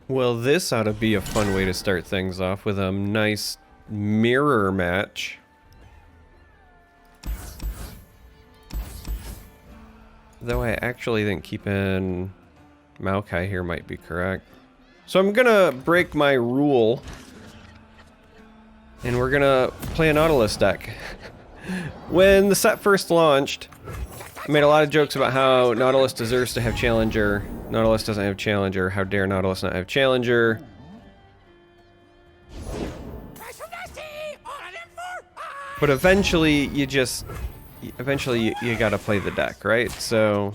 Well, this ought to be a fun way to start things off with a nice mirror match. Though I actually think keeping Maokai here might be correct. So I'm gonna break my rule. And we're gonna play a Nautilus deck. When the set first launched, I made a lot of jokes about how Nautilus deserves to have Challenger. Nautilus doesn't have Challenger. How dare Nautilus not have Challenger? But eventually, you gotta play the deck, right? So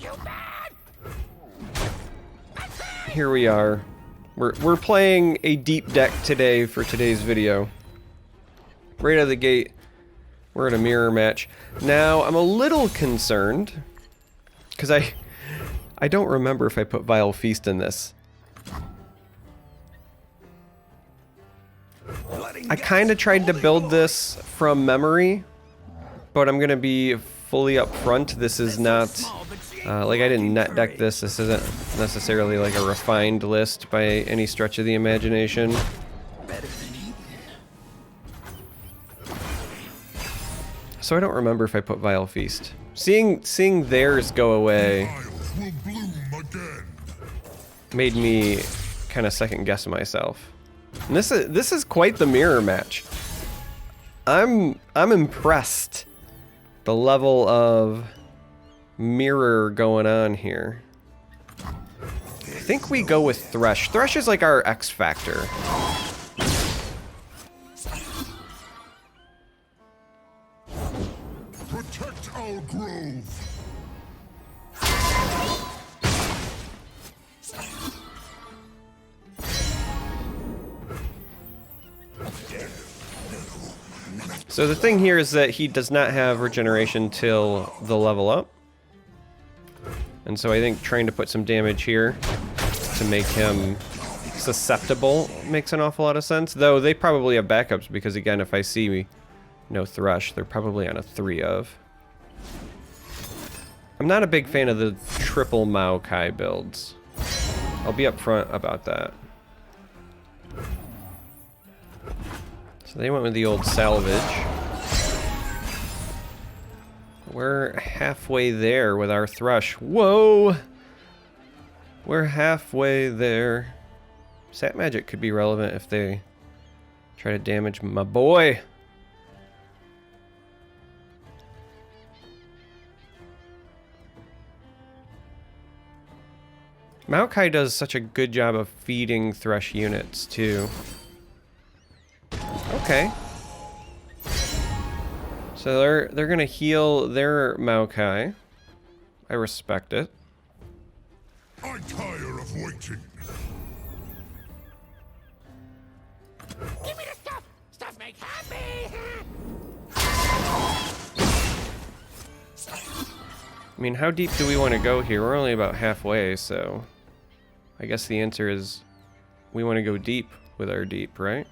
here we are. We're playing a deep deck today for today's video. Right out of the gate, we're in a mirror match. Now, I'm a little concerned, because I don't remember if I put Vile Feast in this. I kind of tried to build this from memory, but I'm going to be fully upfront. This is not, like I didn't net deck this. This isn't necessarily like a refined list by any stretch of the imagination. So I don't remember if I put Vile Feast. Seeing theirs go away made me kind of second guess myself. And this is quite the mirror match. I'm impressed. The level of mirror going on here. I think we go with Thresh. Thresh is like our X factor. Protect our grove. So the thing here is that he does not have regeneration till the level up. And so I think trying to put some damage here to make him susceptible makes an awful lot of sense. Though they probably have backups because, again, if I see no Thresh, they're probably on a 3 of. I'm not a big fan of the triple Maokai builds. I'll be upfront about that. So they went with the old salvage. We're halfway there with our Thresh. Whoa! We're halfway there. Sat Magic could be relevant if they try to damage my boy. Maokai does such a good job of feeding Thresh units, too. Okay. So they're gonna heal their Maokai. I respect it. I tire of waiting. Give me the stuff! Stuff make happy! I mean, how deep do we want to go here? We're only about halfway, so I guess the answer is we want to go deep with our deep, right?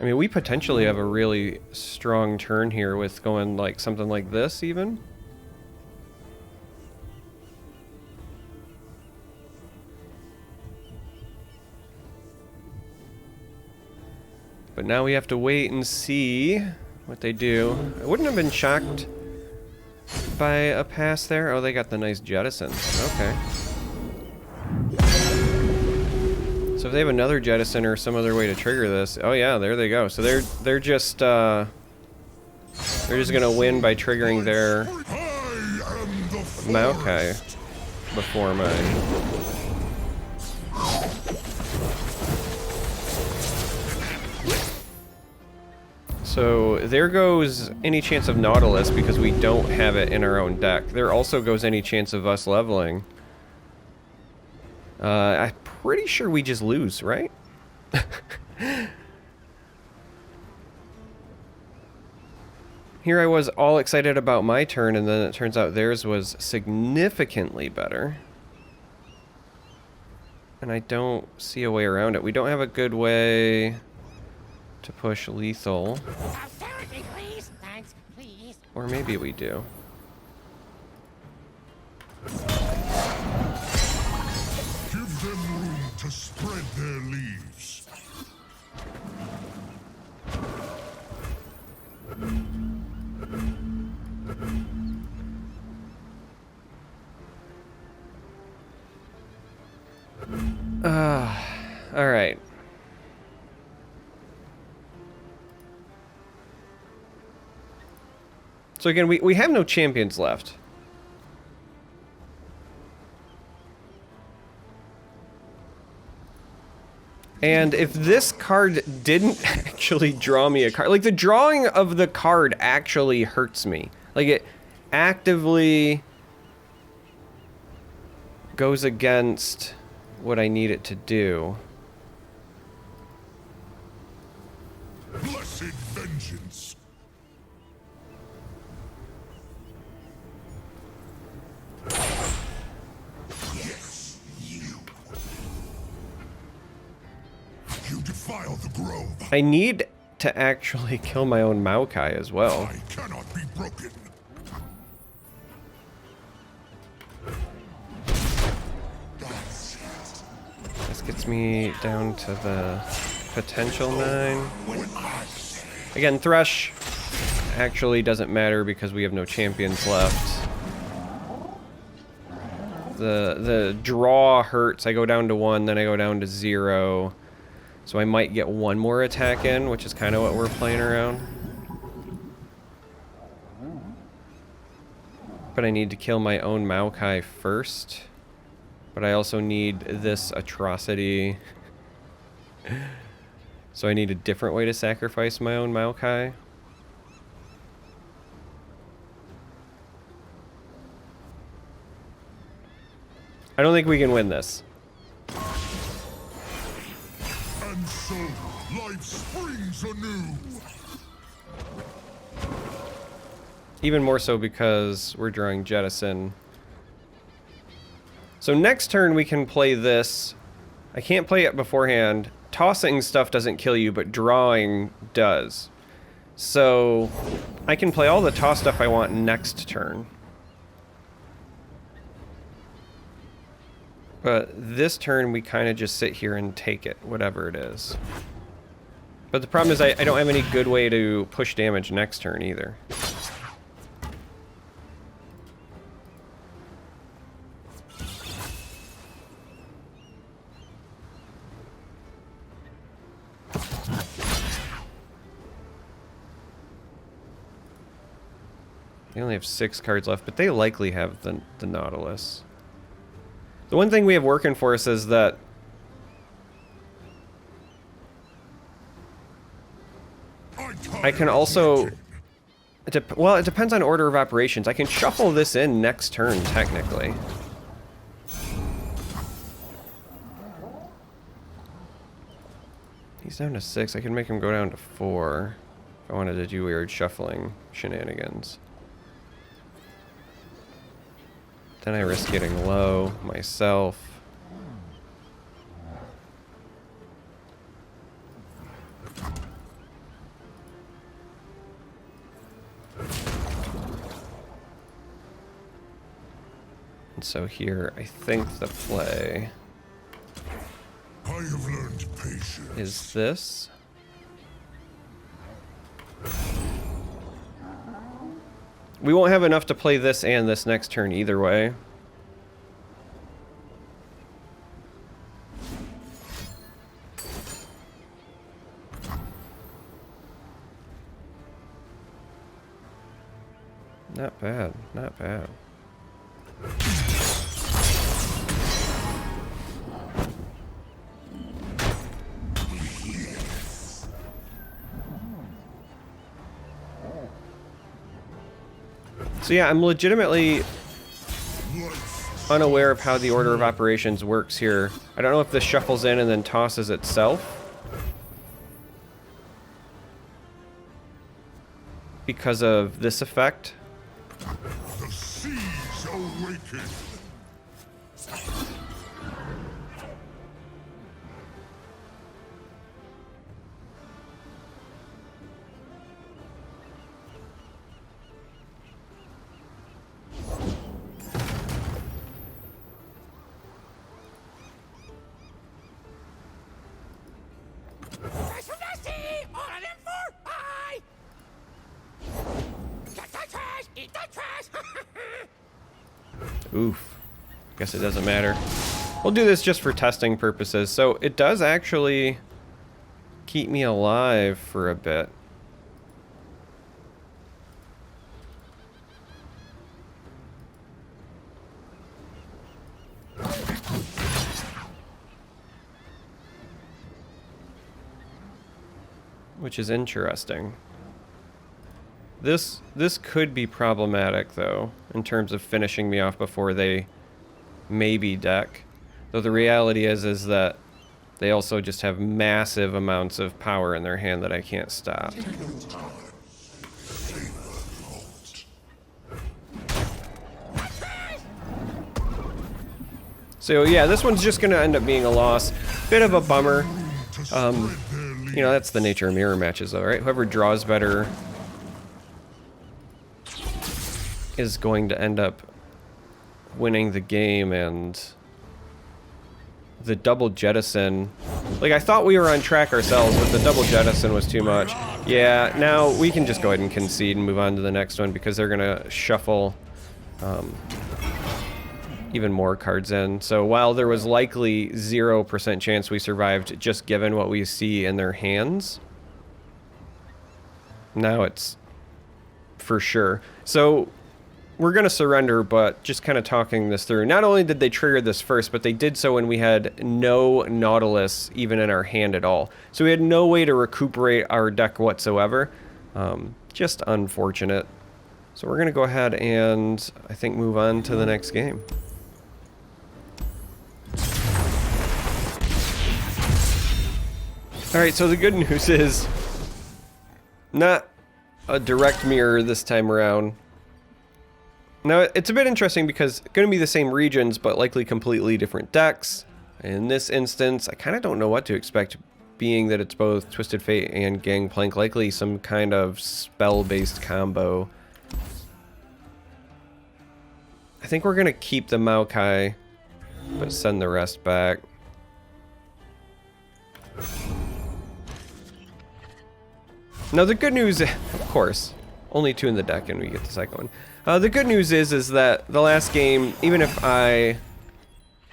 I mean, we potentially have a really strong turn here with going like something like this even. But now we have to wait and see what they do. I wouldn't have been shocked by a pass there. Oh, they got the nice jettison. Okay. So if they have another jettison or some other way to trigger this, oh yeah, there they go. So they're just gonna win by triggering their Maokai before mine. So there goes any chance of Nautilus because we don't have it in our own deck. There also goes any chance of us leveling. I'm pretty sure we just lose, right? Here I was all excited about my turn, and then it turns out theirs was significantly better. And I don't see a way around it. We don't have a good way to push lethal. Authority, please. Thanks, please. Or maybe we do. Give them room to spread their leaves. All right. So again, we have no champions left. And if this card didn't actually draw me a card, like the drawing of the card actually hurts me. Like it actively goes against what I need it to do. Blessed vengeance. Yes, you. You defile the grove. I need to actually kill my own Maokai as well. I cannot be broken. This gets me down to the potential 9. Again, Thresh actually doesn't matter because we have no champions left. The draw hurts. I go down to 1, then I go down to 0. So I might get one more attack in, which is kind of what we're playing around. But I need to kill my own Maokai first. But I also need this atrocity. So I need a different way to sacrifice my own Maokai. I don't think we can win this. And so, life springs anew. Even more so because we're drawing Jettison. So next turn we can play this. I can't play it beforehand. Tossing stuff doesn't kill you, but drawing does. So I can play all the toss stuff I want next turn. But this turn we kind of just sit here and take it, whatever it is. But the problem is I don't have any good way to push damage next turn either. They only have 6 cards left, but they likely have the Nautilus. The one thing we have working for us is that I can also... well, it depends on order of operations. I can shuffle this in next turn, technically. He's down to 6. I can make him go down to 4 if I wanted to do weird shuffling shenanigans. Then I risk getting low myself. And so here, I think the play I have learned patience. is this. We won't have enough to play this and this next turn either way. Not bad, not bad. So yeah, I'm legitimately unaware of how the order of operations works here. I don't know if this shuffles in and then tosses itself. Because of this effect. The seas awaken. Oof. Guess it doesn't matter. We'll do this just for testing purposes. So it does actually keep me alive for a bit. Which is interesting. This could be problematic though, in terms of finishing me off before they maybe deck. Though the reality is that they also just have massive amounts of power in their hand that I can't stop. So yeah, this one's just gonna end up being a loss. Bit of a bummer. You know, that's the nature of mirror matches though, right? Whoever draws better is going to end up winning the game, and the double jettison, like I thought we were on track ourselves, but the double jettison was too much. Yeah, now we can just go ahead and concede and move on to the next one because they're gonna shuffle even more cards in. So while there was likely 0% chance we survived just given what we see in their hands, now it's for sure. So we're going to surrender, but just kind of talking this through. Not only did they trigger this first, but they did so when we had no Nautilus even in our hand at all. So we had no way to recuperate our deck whatsoever. Just unfortunate. So we're going to go ahead and, I think, move on to the next game. Alright, so the good news is not a direct mirror this time around. Now, it's a bit interesting because it's going to be the same regions, but likely completely different decks. In this instance, I kind of don't know what to expect, being that it's both Twisted Fate and Gangplank, likely some kind of spell-based combo. I think we're going to keep the Maokai, but send the rest back. Now the good news, of course, only 2 in the deck and we get the second one. The good news is that the last game, even if I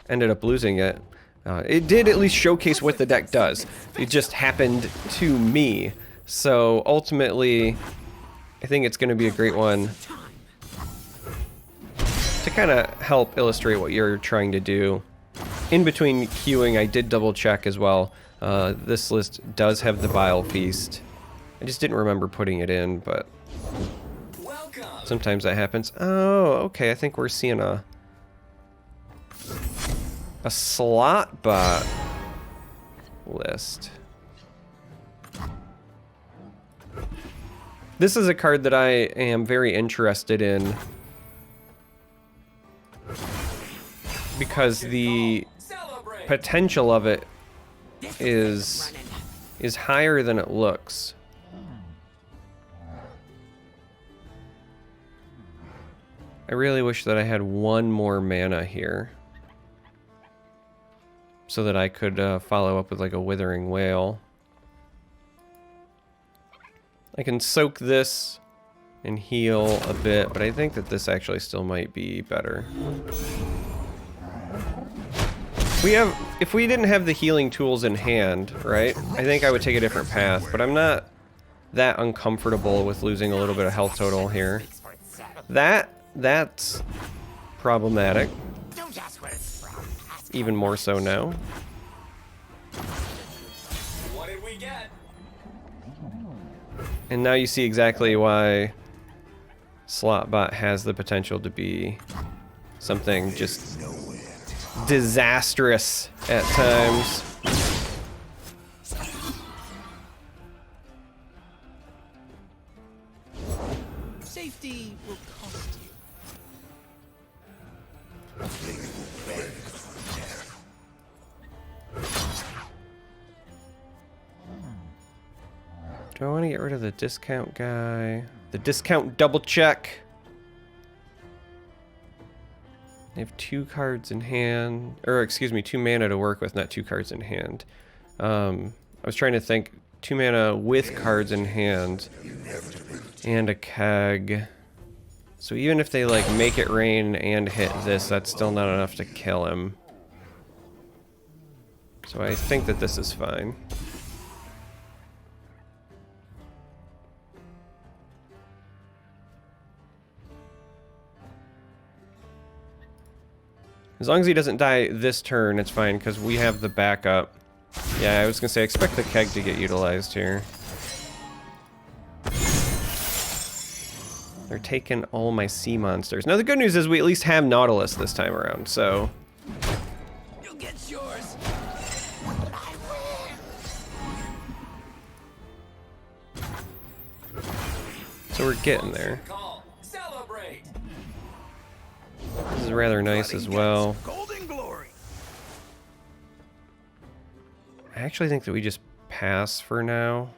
ended up losing it, it did at least showcase what the deck does. It just happened to me. So ultimately, I think it's going to be a great one to kind of help illustrate what you're trying to do. In between queuing, I did double check as well. This list does have the Bile Feast. I just didn't remember putting it in, but sometimes that happens. Oh, okay, I think we're seeing a slot bot list. This is a card that I am very interested in because the potential of it is higher than it looks. I really wish that I had one more mana here so that I could follow up with like a Withering Wail. I can soak this and heal a bit, but I think that this actually still might be better. If we didn't have the healing tools in hand, right, I think I would take a different path, but I'm not that uncomfortable with losing a little bit of health total here. That's problematic. Don't ask where it's from. Even more so now. What did we get? And now you see exactly why Slotbot has the potential to be something just disastrous at times. Safety will cost you. Do I want to get rid of the discount guy? The discount double check. I have 2 cards in hand, or excuse me, 2 mana to work with, not 2 cards in hand. I was trying to think, 2 mana with cards in hand, and a keg. So even if they like make it rain and hit this, that's still not enough to kill him. So I think that this is fine. As long as he doesn't die this turn, it's fine, because we have the backup. Yeah, I was going to say, expect the keg to get utilized here. They're taking all my sea monsters. Now, the good news is we at least have Nautilus this time around, so... You'll get yours. So we're getting there. Celebrate. This is rather nice as well. Golden glory. I actually think that we just pass for now.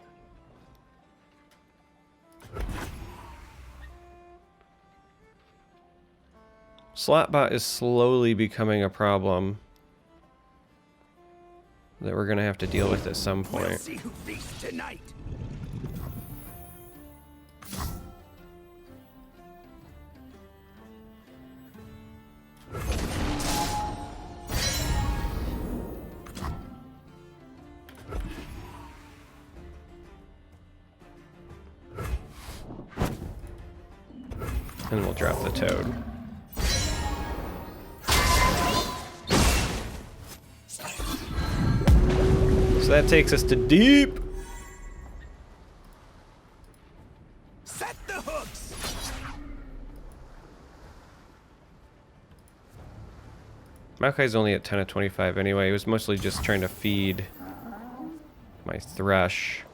Slotbot is slowly becoming a problem that we're gonna have to deal with at some We'll point. see who feasts tonight. And we'll drop the toad. So that takes us to deep. Set the hooks. Maokai's only at 10 of 25 anyway. He was mostly just trying to feed my Thresh.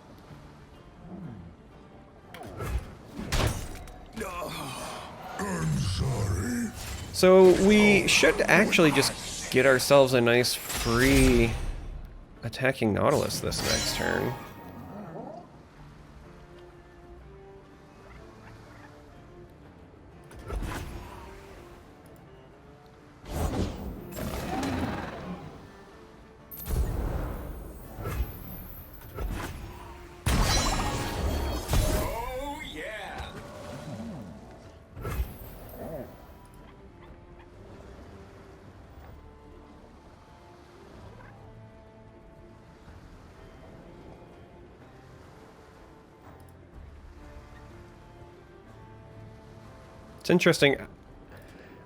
I'm sorry. So we should actually just get ourselves a nice free attacking Nautilus this next turn. Oh yeah. It's interesting.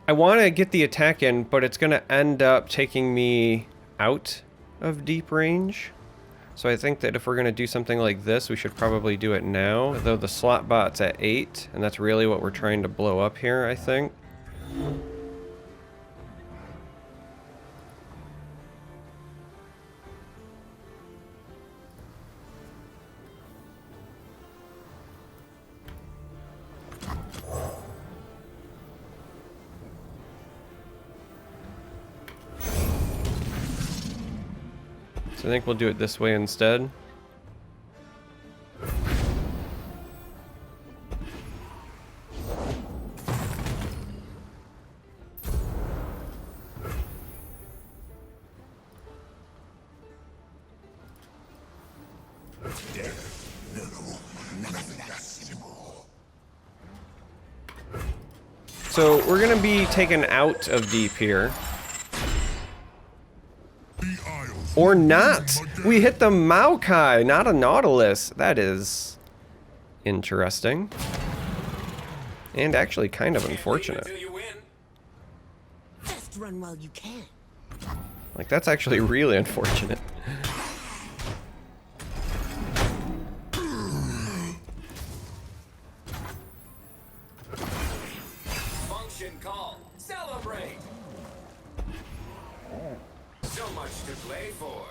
I want to get the attack in, but it's going to end up taking me out of deep range. So I think that if we're going to do something like this, we should probably do it now. Though the slot bot's at 8, and that's really what we're trying to blow up here, I think. So I think we'll do it this way instead. So we're gonna be taken out of deep here. The Isles Or will not! bloom again. We hit the Maokai, not a Nautilus. That is interesting. And actually kind of unfortunate. Until you win. Just run while you can. Like, that's actually really unfortunate. Function call. Celebrate. So much to play for.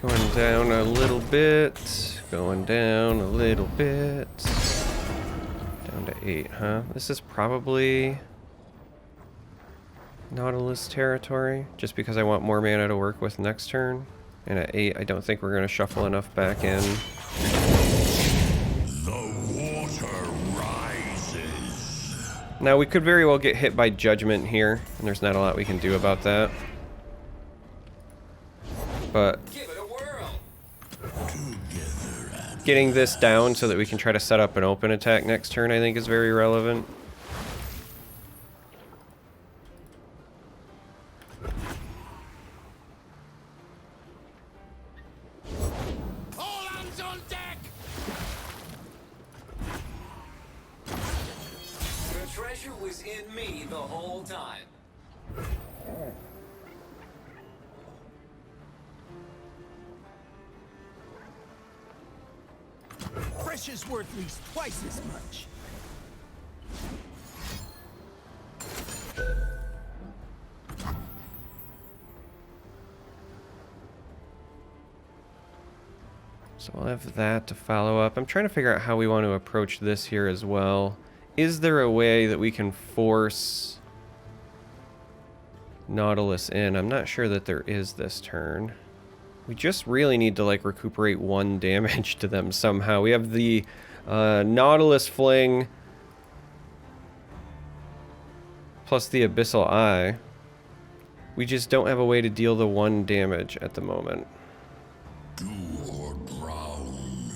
Going down a little bit. Going down a little bit. Down to 8, huh? This is probably Nautilus territory, just because I want more mana to work with next turn. And at 8, I don't think we're going to shuffle enough back in. The water rises. Now, we could very well get hit by Judgment here, and there's not a lot we can do about that. But getting this down so that we can try to set up an open attack next turn, I think, is very relevant. All hands on deck! The treasure was in me the whole time. Thresh is worth at least twice as much. So we'll have that to follow up. I'm trying to figure out how we want to approach this here as well. Is there a way that we can force Nautilus in? I'm not sure that there is this turn. We just really need to like recuperate 1 damage to them somehow. We have the Nautilus Fling plus the Abyssal Eye. We just don't have a way to deal the 1 damage at the moment. Do or drown.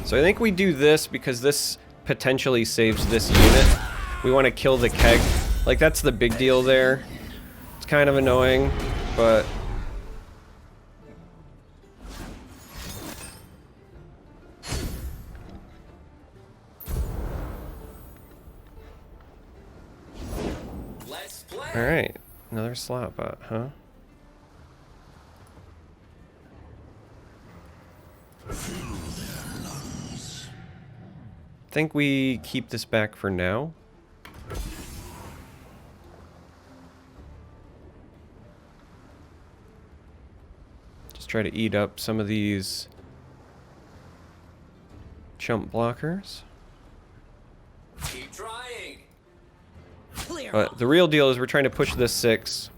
So I think we do this because this potentially saves this unit. We want to kill the keg. Like, that's the big deal there. It's kind of annoying, but... Let's play. Alright, another slot bot, huh? Think we keep this back for now. Just try to eat up some of these chump blockers. Keep trying. Clear. But the real deal is we're trying to push this 6.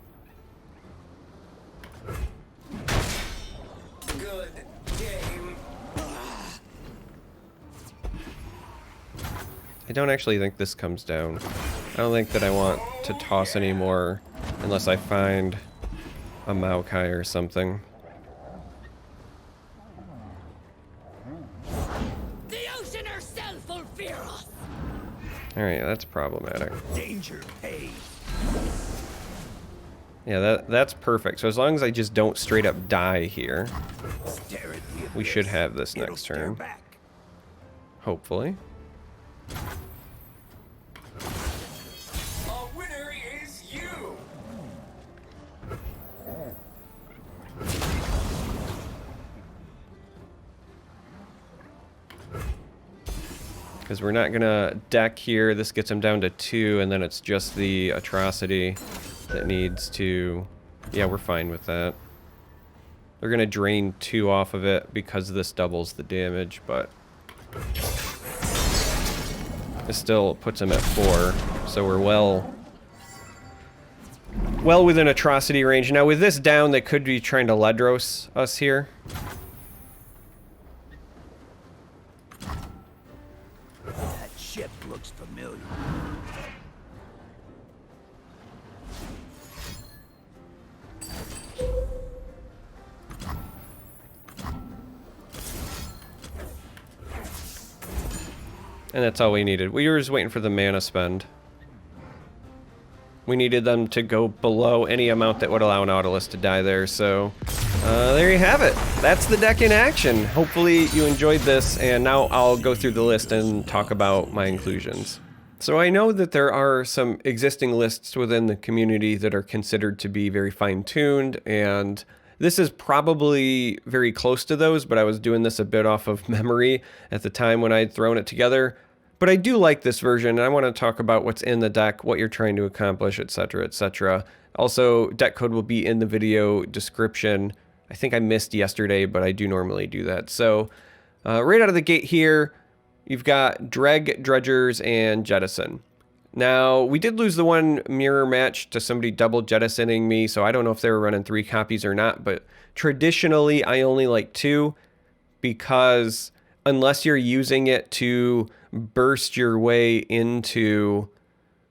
Good game. I don't actually think this comes down. I don't think that I want to toss anymore unless I find a Maokai or something. The ocean herself will fear us! Alright, that's problematic. Danger pays. Yeah, that's perfect. So as long as I just don't straight up die here, Stare at the we should abyss. have this It'll next stare turn. back. Hopefully. A winner is you. Because we're not gonna deck here. This gets him down to 2, and then it's just the atrocity that needs to... Yeah, we're fine with that. They're gonna drain 2 off of it because this doubles the damage, but... It still puts him at 4, so we're well within atrocity range. Now with this down, they could be trying to Ledros us here. That ship looks familiar. And that's all we needed. We were just waiting for the mana spend. We needed them to go below any amount that would allow Nautilus to die there, so... there you have it. That's the deck in action. Hopefully you enjoyed this, and now I'll go through the list and talk about my inclusions. So I know that there are some existing lists within the community that are considered to be very fine-tuned, and this is probably very close to those, but I was doing this a bit off of memory at the time when I'd thrown it together. But I do like this version, and I want to talk about what's in the deck, what you're trying to accomplish, etc., etc. Also, deck code will be in the video description. I think I missed yesterday, but I do normally do that. So, right out of the gate here, you've got Dreg, Dredgers, and Jettison. Now, we did lose the one mirror match to somebody double jettisoning me, so I don't know if they were running 3 copies or not, but traditionally I only like 2 because unless you're using it to burst your way into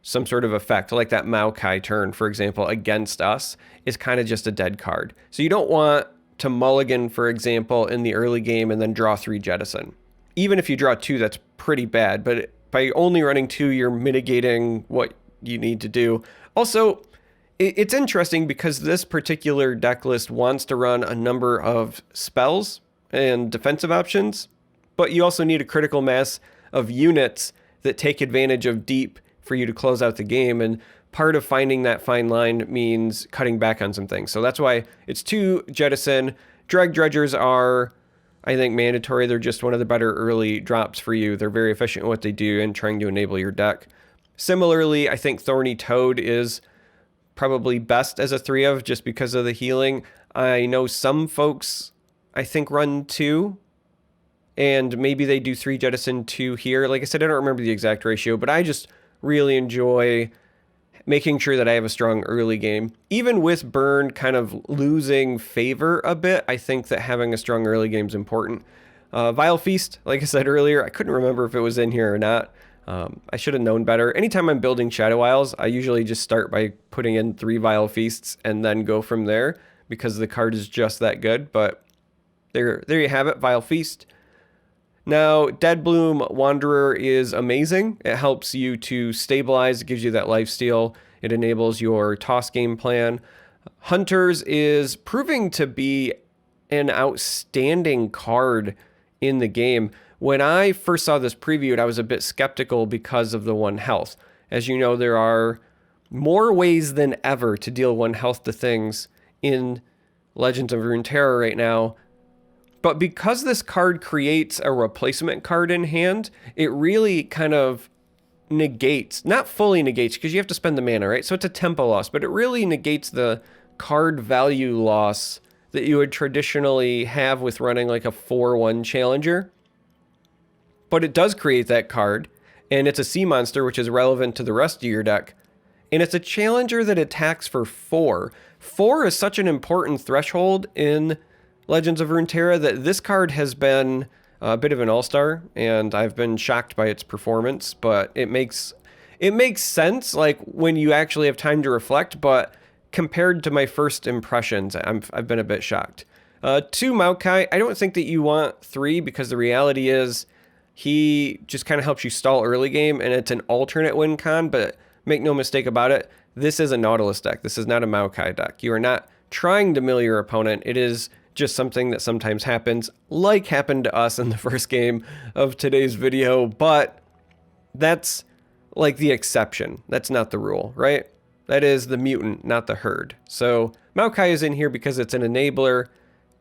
some sort of effect, like that Maokai turn, for example, against us, is kind of just a dead card. So you don't want to mulligan, for example, in the early game and then draw 3 jettison. Even if you draw 2, that's pretty bad, but by only running 2, you're mitigating what you need to do. Also, it's interesting because this particular deck list wants to run a number of spells and defensive options, but you also need a critical mass of units that take advantage of deep for you to close out the game, and part of finding that fine line means cutting back on some things. So that's why it's 2 jettison. Dreg Dredgers are, I think, mandatory. They're just one of the better early drops for you. They're very efficient in what they do and trying to enable your deck. Similarly, I think Thorny Toad is probably best as a 3 of just because of the healing. I know some folks, I think, run 2, and maybe they do 3 jettison 2 here. Like I said, I don't remember the exact ratio, but I just really enjoy making sure that I have a strong early game. Even with Burn kind of losing favor a bit, I think that having a strong early game is important. Vile Feast, like I said earlier, I couldn't remember if it was in here or not. I should have known better. Anytime I'm building Shadow Isles, I usually just start by putting in 3 Vile Feasts and then go from there because the card is just that good. But there you have it, Vile Feast. Now, Dead Bloom Wanderer is amazing. It helps you to stabilize. It gives you that lifesteal. It enables your toss game plan. Hunters is proving to be an outstanding card in the game. When I first saw this previewed, I was a bit skeptical because of the 1 health. As you know, there are more ways than ever to deal 1 health to things in Legends of Runeterra right now. But because this card creates a replacement card in hand, it really kind of negates, not fully negates, because you have to spend the mana, right? So it's a tempo loss, but it really negates the card value loss that you would traditionally have with running like a 4-1 challenger. But it does create that card, and it's a sea monster, which is relevant to the rest of your deck. And it's a challenger that attacks for 4. 4 is such an important threshold in Legends of Runeterra that this card has been a bit of an all-star, and I've been shocked by its performance, but it makes sense like when you actually have time to reflect, but compared to my first impressions, I've been a bit shocked. 2 Maokai, I don't think that you want 3 because the reality is he just kind of helps you stall early game, and it's an alternate win con, but make no mistake about it, this is a Nautilus deck. This is not a Maokai deck. You are not trying to mill your opponent. It is just something that sometimes happens, like happened to us in the first game of today's video, but that's like the exception. That's not the rule, right? That is the mutant, not the herd. So Maokai is in here because it's an enabler,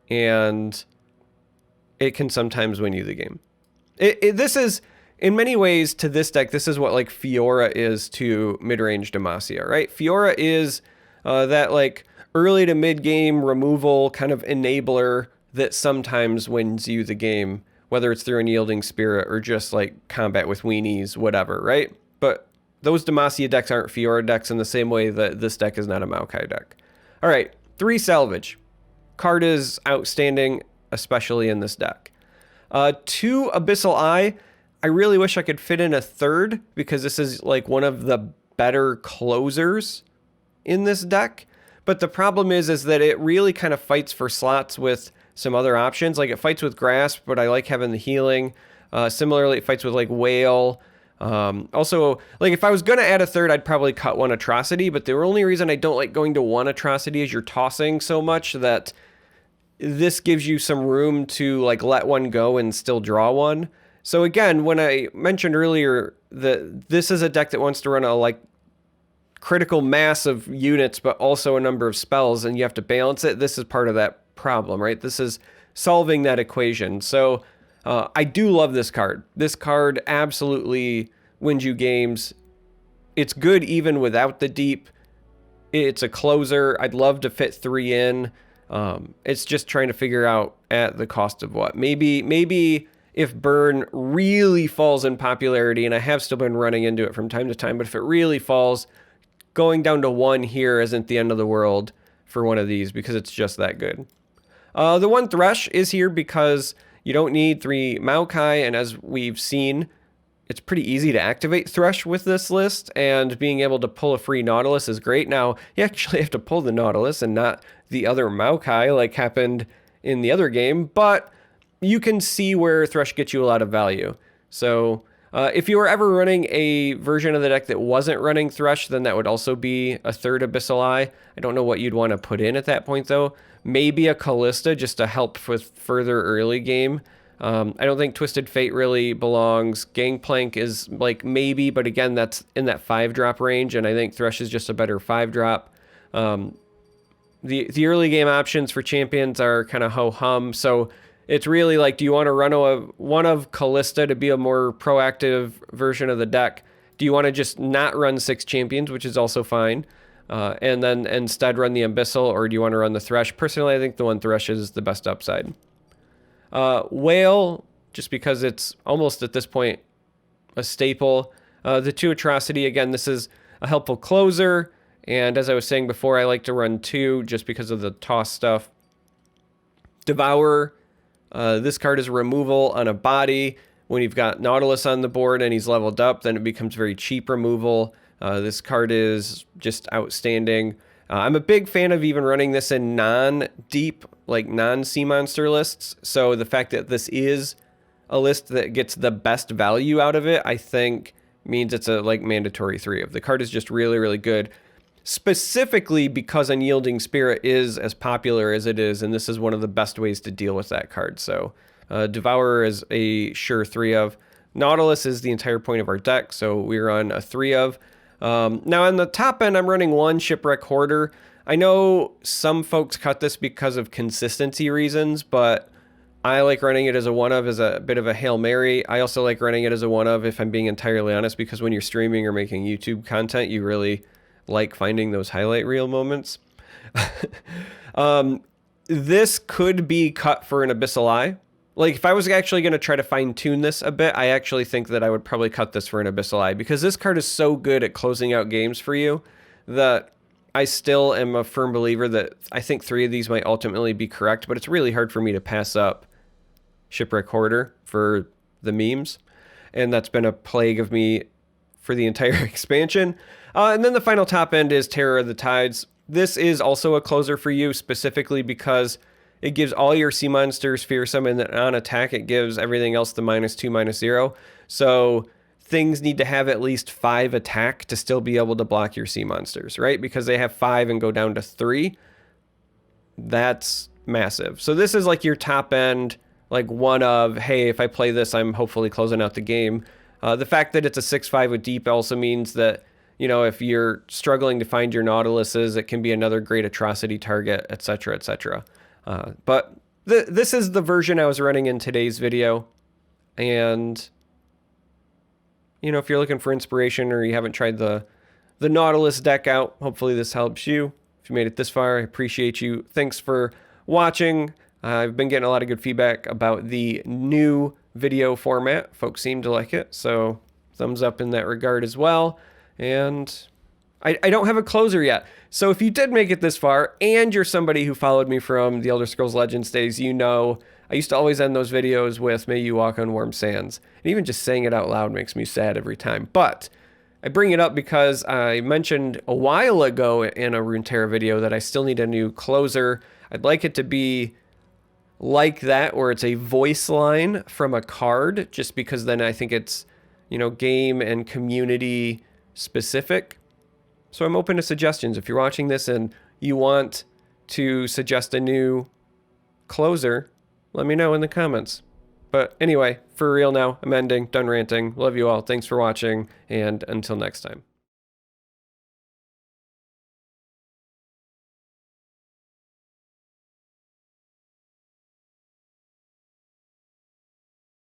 and it can sometimes win you the game. This is, in many ways, to this deck, this is what like Fiora is to mid-range Demacia, right? Fiora is that like early to mid-game removal kind of enabler that sometimes wins you the game, whether it's through an Yielding Spirit or just like combat with weenies, whatever, right? But those Demacia decks aren't Fiora decks in the same way that this deck is not a Maokai deck. All right, 3 Salvage. Card is outstanding, especially in this deck. 2 Abyssal Eye. I really wish I could fit in a 3rd because this is like one of the better closers in this deck. But the problem is that it really kind of fights for slots with some other options. Like it fights with Grasp, but I like having the healing. Similarly, it fights with like Whale. Also, like if I was going to add a 3rd, I'd probably cut 1 Atrocity. But the only reason I don't like going to 1 Atrocity is you're tossing so much that this gives you some room to like let 1 go and still draw 1. So again, when I mentioned earlier that this is a deck that wants to run a like critical mass of units, but also a number of spells, and you have to balance it. This is part of that problem, right? This is solving that equation. So I do love this card. This card absolutely wins you games. It's good even without the deep. It's a closer. I'd love to fit 3 in. It's just trying to figure out at the cost of what. Maybe if burn really falls in popularity, and I have still been running into it from time to time, but if it really falls, going down to 1 here isn't the end of the world for one of these because it's just that good. The 1 Thresh is here because you don't need 3 Maokai, and as we've seen, it's pretty easy to activate Thresh with this list, and being able to pull a free Nautilus is great. Now, you actually have to pull the Nautilus and not the other Maokai like happened in the other game, but you can see where Thresh gets you a lot of value. So if you were ever running a version of the deck that wasn't running Thresh, then that would also be a 3rd Abyssal Eye. I don't know what you'd want to put in at that point, though. Maybe a Callista just to help with further early game. I don't think Twisted Fate really belongs. Gangplank is like maybe, but again, that's in that 5-drop range, and I think Thresh is just a better 5-drop. The early game options for champions are kind of ho-hum, so it's really like, do you want to run one of Callista to be a more proactive version of the deck? Do you want to just not run 6 champions, which is also fine, and then instead run the Abyssal, or do you want to run the Thresh? Personally, I think the 1 Thresh is the best upside. Whale, just because it's almost at this point a staple. The 2 Atrocity, again, this is a helpful closer, and as I was saying before, I like to run 2 just because of the toss stuff. Devourer, this card is a removal on a body. When you've got Nautilus on the board and he's leveled up, then it becomes very cheap removal. This card is just outstanding. I'm a big fan of even running this in non-deep, like non-sea monster lists. So the fact that this is a list that gets the best value out of it, I think means it's a like mandatory 3 of. The card is just really, really good. Specifically because Unyielding Spirit is as popular as it is, and this is one of the best ways to deal with that card. So Devourer is a sure 3 of. Nautilus is the entire point of our deck, so we run a 3 of. Now on the top end, I'm running 1 Shipwreck Hoarder. I know some folks cut this because of consistency reasons, but I like running it as a 1 of as a bit of a Hail Mary. I also like running it as a 1 of, if I'm being entirely honest, because when you're streaming or making YouTube content, you really like finding those highlight reel moments. This could be cut for an Abyssal Eye. Like, if I was actually going to try to fine-tune this a bit, I actually think that I would probably cut this for an Abyssal Eye, because this card is so good at closing out games for you that I still am a firm believer that I think 3 of these might ultimately be correct, but it's really hard for me to pass up Shipwreck Hoarder for the memes, and that's been a plague of me for the entire expansion. And then the final top end is Terror of the Tides. This is also a closer for you, specifically because it gives all your sea monsters fearsome, and then on attack it gives everything else the -2, -0. So things need to have at least 5 attack to still be able to block your sea monsters, right? Because they have 5 and go down to 3. That's massive. So this is like your top end, like 1 of, hey, if I play this, I'm hopefully closing out the game. The fact that it's a 6/5 with deep also means that, you know, if you're struggling to find your Nautiluses, it can be another great atrocity target, etc., etc. But this is the version I was running in today's video. And, you know, if you're looking for inspiration or you haven't tried the Nautilus deck out, hopefully this helps you. If you made it this far, I appreciate you. Thanks for watching. I've been getting a lot of good feedback about the new video format. Folks seem to like it, so thumbs up in that regard as well. And I don't have a closer yet. So if you did make it this far, and you're somebody who followed me from the Elder Scrolls Legends days, you know I used to always end those videos with, "May you walk on warm sands." And even just saying it out loud makes me sad every time. But I bring it up because I mentioned a while ago in a Runeterra video that I still need a new closer. I'd like it to be like that, where it's a voice line from a card, just because then I think it's, you know, game and community specific. So I'm open to suggestions. If you're watching this and you want to suggest a new closer, let me know in the comments. But anyway, for real now, I'm ending. Done ranting. Love you all. Thanks for watching, and until next time.